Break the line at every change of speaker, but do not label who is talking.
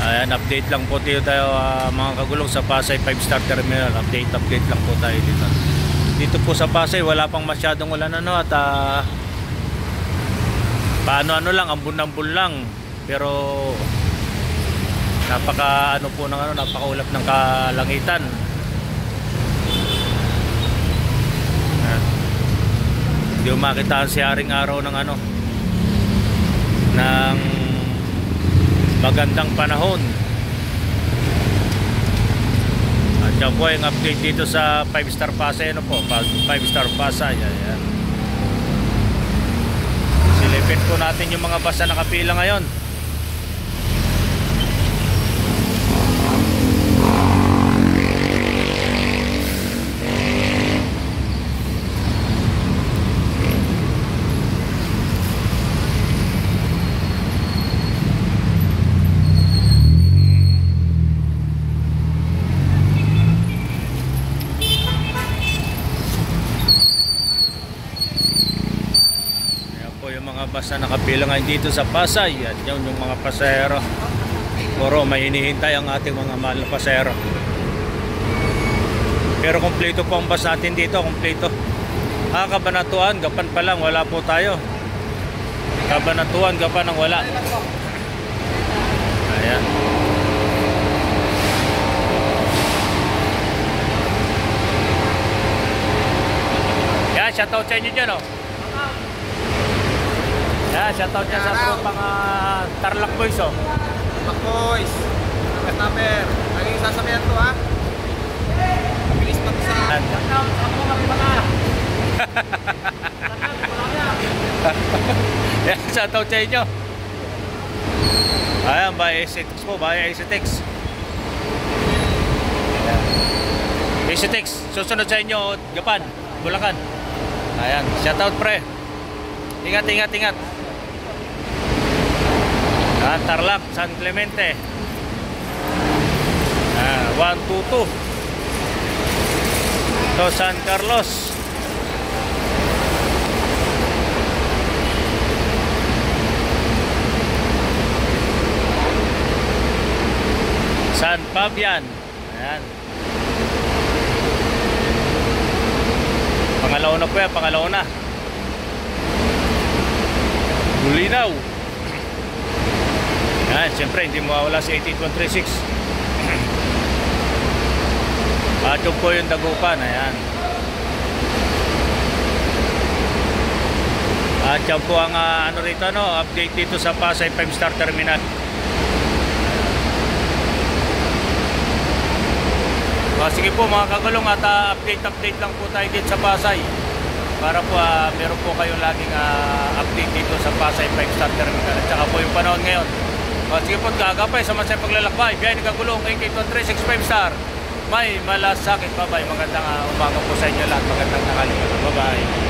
Ayan, update lang po tayo mga kagulong sa Pasay 5-star terminal. Update lang po tayo dito. Dito po sa Pasay wala pang masyadong ulan at paano lang, ambon-ambon lang. Pero napakaulap ng kalangitan. Hindi makitaan si haring araw ng ng magandang panahon. At yan po yung update dito sa 5-star Pasay. 5-star Pasay. Ayan. Silipin po natin yung mga bus na nakapila ngayon. Basta nakapila ngayon dito sa Pasay. At yun yung mga pasahero. Puro may hinihintay ang ating mga mahal na pasahero. Pero kompleto po ang bus natin dito. Kompleto. Kabanatuan, Gapan pa lang wala po tayo. Kabanatuan, Gapan ang wala. Ayan. Yan, shoutout sa inyo dyan Yeah, shoutout niya sa pang Tarlac Boys
Tarlac Boys. Number. Laging sasabihan to Bilis pa to sa shoutout sa mga mga.
Yeah, shoutout sa inyo. Ayan, by Acetex po, by Acetex. Acetex, susunod sa inyo, Gapan, Bulacan. Ayan, shoutout pre. Ingat. Tarlac, San Clemente 122 to San Carlos, San Fabian. Ayan. Pangalauna po yan, pangalauna. Bulinaw. Yan, siyempre hindi mawawala si 88136. At yun po yung Dagupan. Ayan. At yan po ang update dito sa Pasay 5-star terminal. Sige po mga kagulong, at update lang po tayo dito sa Pasay. Para po meron po kayong laging update dito sa Pasay 5-star terminal. At saka po yung panahon ngayon. Sige po, gagapay sa masayang paglalakbay. Biyahe ni kagulong 88136 5-star. May malasakit. Bye-bye. Magandang umaga po sa inyo lahat. Magandang tanghali. Bye-bye.